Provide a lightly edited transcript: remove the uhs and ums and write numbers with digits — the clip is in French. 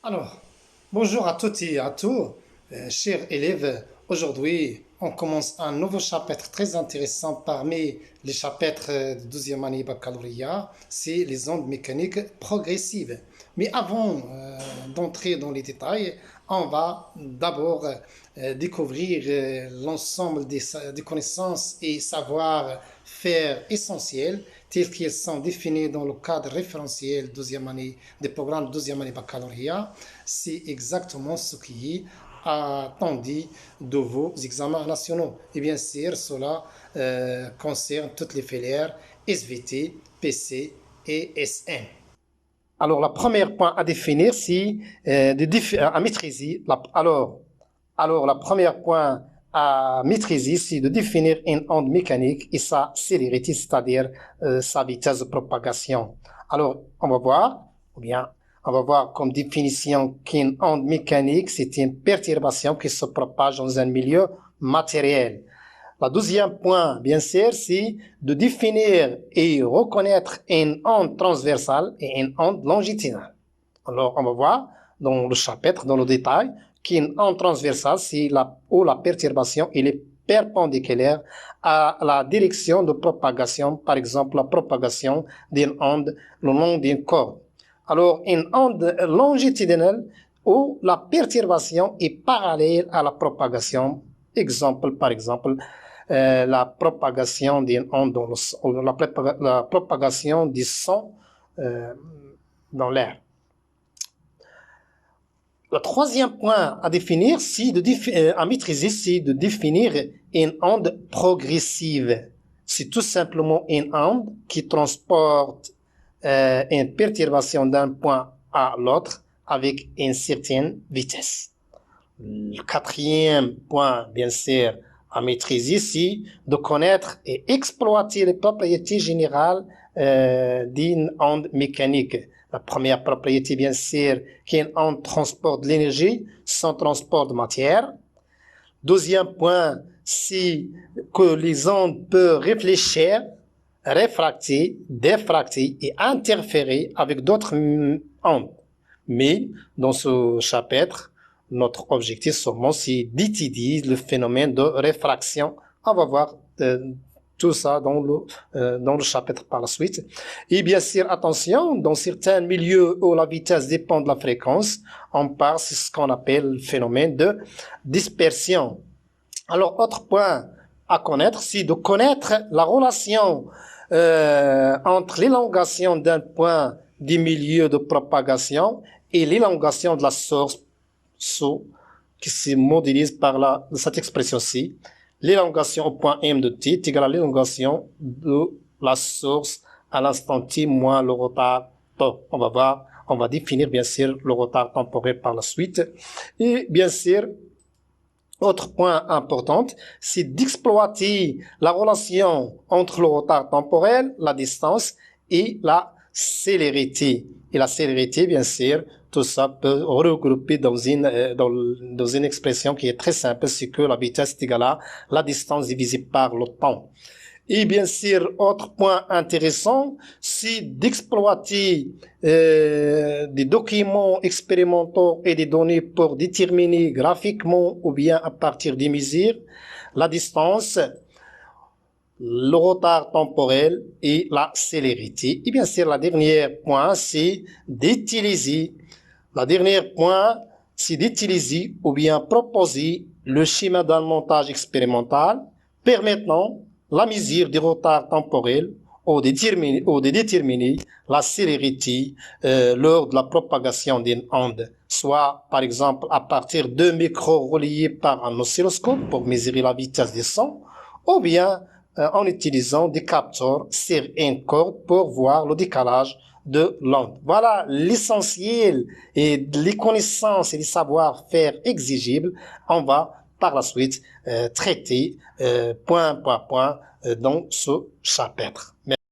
Alors, bonjour à toutes et à tous, chers élèves. Aujourd'hui, on commence un nouveau chapitre très intéressant parmi les chapitres de 12e année baccalauréat, c'est les ondes mécaniques progressives. Mais avant d'entrer dans les détails, on va d'abord découvrir l'ensemble des connaissances et savoir-faire essentiels tels qu'ils sont définis dans le cadre référentiel 12e année des programmes 12e année baccalauréat. C'est exactement ce qui est attendu de vos examens nationaux. Et bien sûr, cela concerne toutes les filières SVT, PC et SM. Alors, le premier point à définir, c'est à maîtriser. Alors, le premier point à maîtriser, c'est de définir une onde mécanique et sa célérité, c'est-à-dire sa vitesse de propagation. Alors, on va voir, ou bien on va voir comme définition qu'une onde mécanique, c'est une perturbation qui se propage dans un milieu matériel. Le deuxième point, bien sûr, c'est de définir et reconnaître une onde transversale et une onde longitudinale. Alors, on va voir dans le chapitre, dans le détail, qu'une onde transversale, c'est où la perturbation est perpendiculaire à la direction de propagation, par exemple la propagation d'une onde le long d'une corde. Alors, une onde longitudinale où la perturbation est parallèle à la propagation. Par exemple, la propagation d'une onde dans la propagation du son dans l'air. Le troisième point à définir, à maîtriser, c'est de définir une onde progressive. C'est tout simplement une onde qui transporte une perturbation d'un point à l'autre avec une certaine vitesse. Le quatrième point, bien sûr, à maîtriser, c'est de connaître et exploiter les propriétés générales d'une onde mécanique. La première propriété, bien sûr, qu'une onde transporte de l'énergie sans transport de matière. Deuxième point, c'est que les ondes peuvent réfléchir, réfracter, diffracter et interférer avec d'autres ondes. Mais dans ce chapitre, notre objectif seulement, c'est d'étudier le phénomène de réfraction. On va voir tout ça dans le chapitre par la suite. Et bien sûr, attention, dans certains milieux où la vitesse dépend de la fréquence, on parle de ce qu'on appelle le phénomène de dispersion. Alors, autre point à connaître, c'est de connaître la relation entre l'élongation d'un point du milieu de propagation et l'élongation de la source qui se modélise par cette expression-ci. L'élongation au point M de t est égale à l'élongation de la source à l'instant t moins le retard temps. On va définir bien sûr le retard temporel par la suite. Et bien sûr, autre point important, c'est d'exploiter la relation entre le retard temporel, la distance et la célérité. Et la célérité, bien sûr, tout ça peut regrouper dans une expression qui est très simple, c'est que la vitesse est égale à la distance divisée par le temps. Et bien sûr, autre point intéressant, c'est d'exploiter des documents expérimentaux et des données pour déterminer graphiquement ou bien à partir des mesures la distance, le retard temporel et la célérité. Et bien sûr, le dernier point, c'est d'utiliser ou bien proposer le schéma d'un montage expérimental permettant la mesure du retard temporel ou de déterminer la célérité lors de la propagation d'une onde, soit par exemple à partir de micros reliés par un oscilloscope pour mesurer la vitesse du son, ou bien en utilisant des capteurs sur une corde pour voir le décalage de l'onde. Voilà l'essentiel et les connaissances et les savoir-faire exigibles. On va par la suite traiter point par point dans ce chapitre. Merci.